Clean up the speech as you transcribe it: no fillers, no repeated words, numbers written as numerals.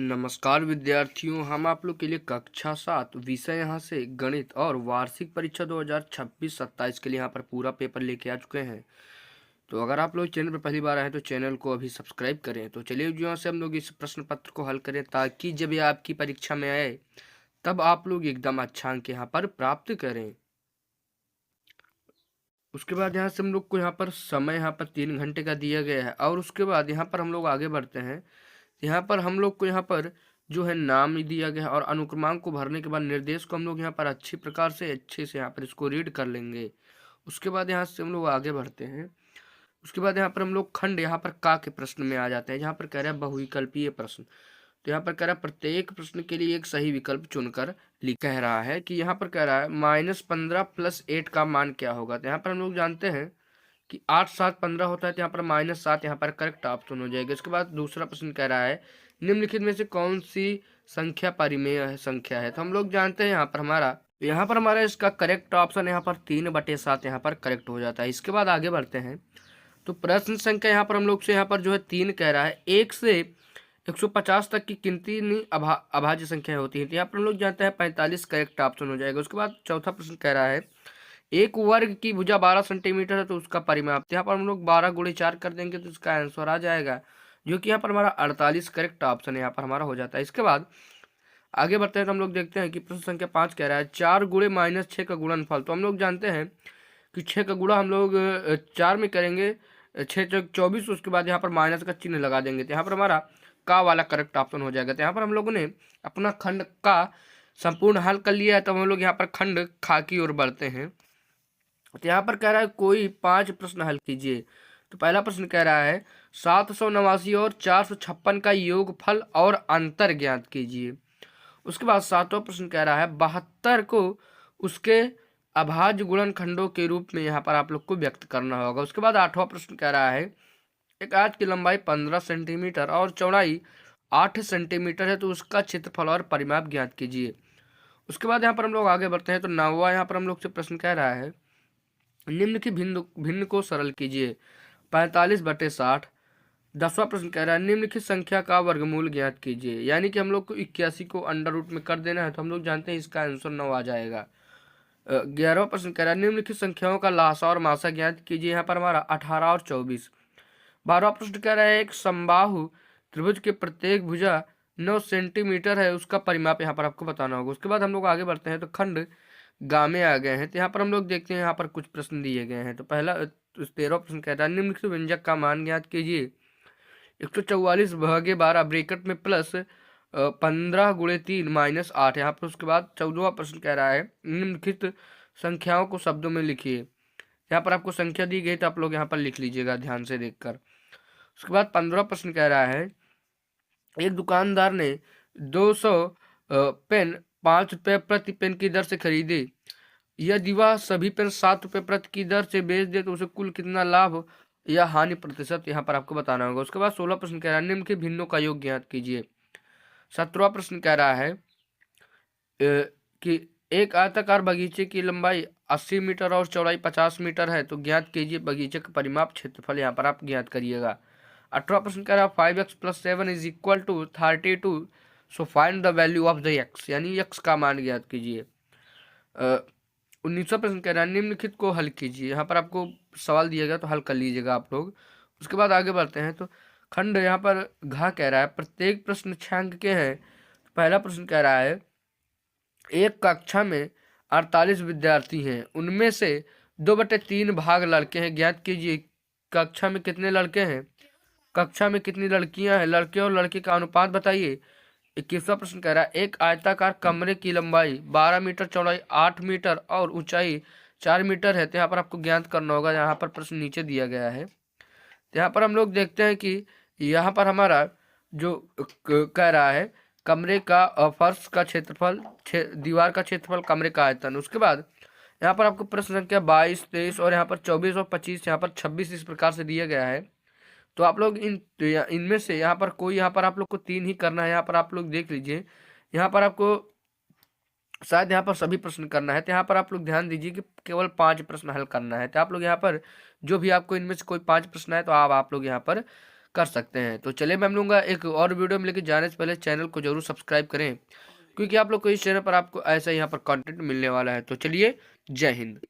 नमस्कार विद्यार्थियों, हम आप लोग के लिए कक्षा 7 विषय यहाँ से गणित और वार्षिक परीक्षा 2026-27 के लिए यहाँ पर पूरा पेपर लेके आ चुके हैं। तो अगर आप लोग चैनल पर पहली बार आए तो चैनल को अभी सब्सक्राइब करें। तो चलिए यहाँ से हम लोग इस प्रश्न पत्र को हल करें ताकि जब ये आपकी परीक्षा में आए तब आप लोग एकदम अच्छा अंक यहाँ पर प्राप्त करें। उसके बाद यहाँ से हम लोग को यहाँ पर समय यहाँ पर 3 घंटे का दिया गया है और उसके बाद यहाँ पर हम लोग आगे बढ़ते हैं। यहाँ पर हम लोग को यहाँ पर जो है नाम दिया गया है और अनुक्रमांक को भरने के बाद निर्देश को हम लोग यहाँ पर अच्छी प्रकार से अच्छे से यहाँ पर इसको रीड कर लेंगे। उसके बाद यहाँ से हम लोग आगे बढ़ते हैं। उसके बाद यहाँ पर हम लोग खंड यहाँ पर का के प्रश्न में आ जाते हैं, जहाँ पर कह रहा है बहुविकल्पीय प्रश्न। तो यहाँ पर कह रहा है प्रत्येक प्रश्न के लिए एक सही विकल्प चुनकर लिख। कह रहा है कि यहाँ पर कह रहा है -15 + 8 का मान क्या होगा। तो यहाँ पर हम लोग जानते हैं कि 8 7 15 होता है, तो यहाँ पर -7 यहाँ पर करेक्ट ऑप्शन हो जाएगा। इसके बाद दूसरा प्रश्न कह रहा है निम्नलिखित में से कौन सी संख्या परिमेय संख्या है। तो हम लोग जानते हैं यहाँ पर हमारा इसका करेक्ट ऑप्शन यहाँ पर 3/7 यहाँ पर करेक्ट हो जाता है। इसके बाद आगे बढ़ते हैं। तो प्रश्न संख्या यहाँ पर हम लोग से यहाँ पर जो है 3 कह रहा है 1 से 150 तक की कितनी अभाज्य संख्या होती है। तो यहाँ पर हम लोग जानते हैं 45 करेक्ट ऑप्शन हो जाएगा। उसके बाद चौथा प्रश्न कह रहा है एक वर्ग की भुजा 12 सेंटीमीटर है तो उसका परिमाप। यहाँ पर हम लोग 12 × 4 कर देंगे तो इसका आंसर आ जाएगा, जो कि यहाँ पर हमारा 48 करेक्ट ऑप्शन यहाँ पर हमारा हो जाता है। इसके बाद आगे बढ़ते हैं तो हम लोग देखते हैं कि प्रश्न संख्या 5 कह रहा है 4 × -6 का गुणनफल। तो हम लोग जानते हैं कि 6 का गुणा हम लोग 4 में करेंगे, 6 × 24। उसके बाद यहाँ पर माइनस का चिन्ह लगा देंगे तो यहाँ पर हमारा का वाला करेक्ट ऑप्शन हो जाएगा। तो यहाँ पर हम लोगों ने अपना खंड का संपूर्ण हल कर लिया है, तो हम लोग यहाँ पर खंड खा की ओर बढ़ते हैं। तो यहाँ पर कह रहा है कोई 5 प्रश्न हल कीजिए। तो पहला प्रश्न कह रहा है 789 और 456 का योगफल और अंतर ज्ञात कीजिए। उसके बाद 7वां प्रश्न कह रहा है 72 को उसके अभाज्य गुणनखंडों के रूप में यहाँ पर आप लोग को व्यक्त करना होगा। उसके बाद 8वां प्रश्न कह रहा है एक आयत की लंबाई 15 सेंटीमीटर और चौड़ाई 8 सेंटीमीटर है, तो उसका क्षेत्रफल और परिमाप ज्ञात कीजिए। उसके बाद यहाँ पर हम लोग आगे बढ़ते हैं। तो 9वां यहाँ पर हम लोग से प्रश्न कह रहा है निम्न की भिन्न को सरल कीजिए 45/60। 10वां प्रश्न कह रहा है निम्नलिखित संख्या का वर्गमूल ज्ञात कीजिए, यानी कि हम लोग को 81 को अंडर रूट में कर देना है, तो हम लोग जानते हैं इसका आंसर 9 आ जाएगा। 11वां प्रश्न कह रहा है निम्नलिखित संख्याओं का लासा और मासा ज्ञात कीजिए। यहाँ पर हमारा 18 और 24। 12वां प्रश्न कह रहा है एक समबाहु त्रिभुज के प्रत्येक भुजा 9 सेंटीमीटर है, उसका परिमाप यहाँ पर आपको बताना होगा। उसके बाद हम लोग आगे बढ़ते हैं। तो खंड गा में आ गए हैं, तो यहाँ पर हम लोग देखते हैं यहाँ पर कुछ प्रश्न दिए गए हैं। तो पहला 13वां प्रश्न कहता है निम्नलिखित व्यंजक का मान ज्ञात कीजिए। 144/12 ब्रैकेट में प्लस 15 × 3 -8 यहाँ पर। उसके बाद 14वां प्रश्न कह रहा है निम्नलिखित संख्याओं को शब्दों में लिखिए। यहाँ पर आपको संख्या दी गई तो आप लोग यहाँ पर लिख लीजिएगा ध्यान से देखकर। उसके बाद 15वां प्रश्न कह रहा है एक दुकानदार ने 200 पेन 5 रुपये प्रति पेन की दर से खरीदे। यदि वह सभी पेन 7 रुपये प्रति की दर से बेच दे तो उसे कुल कितना लाभ या हानि प्रतिशत यहाँ पर आपको बताना होगा। उसके बाद 16 प्रश्न कह रहा है निम्न के भिन्नों का योग ज्ञात कीजिए। 17वां प्रश्न कह रहा है कि एक आयताकार बगीचे की लंबाई 80 मीटर और चौड़ाई 50 मीटर है, तो ज्ञात कीजिए बगीचे का परिमाप क्षेत्रफल यहाँ पर आप ज्ञात करिएगा। 18वां प्रश्न कह रहा है 5x + 7 = 32, so find the value of the x, यानी x का मान ज्ञात कीजिए। 19वां प्रश्न कह रहा है निम्नलिखित को हल कीजिए। यहाँ पर आपको सवाल दिया गया तो हल कर लीजिएगा आप लोग। उसके बाद आगे बढ़ते हैं। तो खंड यहाँ पर घ कह रहा है प्रत्येक प्रश्न 6 अंक के हैं। पहला प्रश्न कह रहा है एक कक्षा में 48 विद्यार्थी हैं, उनमें से 2/3 भाग लड़के हैं, ज्ञात कीजिए कक्षा में कितने लड़के हैं, कक्षा में कितनी लड़कियां हैं, लड़के और लड़के का अनुपात बताइए। 21वां प्रश्न कह रहा है एक आयताकार कमरे की लंबाई 12 मीटर, चौड़ाई 8 मीटर और ऊंचाई 4 मीटर है, तो यहाँ पर आपको ज्ञात करना होगा। यहाँ पर प्रश्न नीचे दिया गया है। तो यहाँ पर हम लोग देखते हैं कि यहाँ पर हमारा जो कह रहा है कमरे का फर्श का क्षेत्रफल, दीवार का क्षेत्रफल, कमरे का आयतन। उसके बाद यहाँ पर आपको प्रश्न संख्या 22, 23 और यहाँ पर 24 और 25, यहाँ पर 26 इस प्रकार से दिया गया है। तो आप लोग इनमें से यहाँ पर कोई यहाँ पर आप लोग को 3 ही करना है। यहाँ पर आप लोग देख लीजिए, यहाँ पर आपको शायद यहाँ पर सभी प्रश्न करना है, तो यहाँ पर आप लोग ध्यान दीजिए कि केवल 5 प्रश्न हल करना है। तो आप लोग यहाँ पर जो भी आपको इनमें से कोई 5 प्रश्न है तो आप लोग यहाँ पर कर सकते हैं। तो चलिए मैं मिलूंगा एक और वीडियो में, लेकिन जाने से पहले चैनल को जरूर सब्सक्राइब करें, क्योंकि आप लोग को इस चैनल पर आपको ऐसा यहाँ पर कंटेंट मिलने वाला है। तो चलिए, जय हिंद।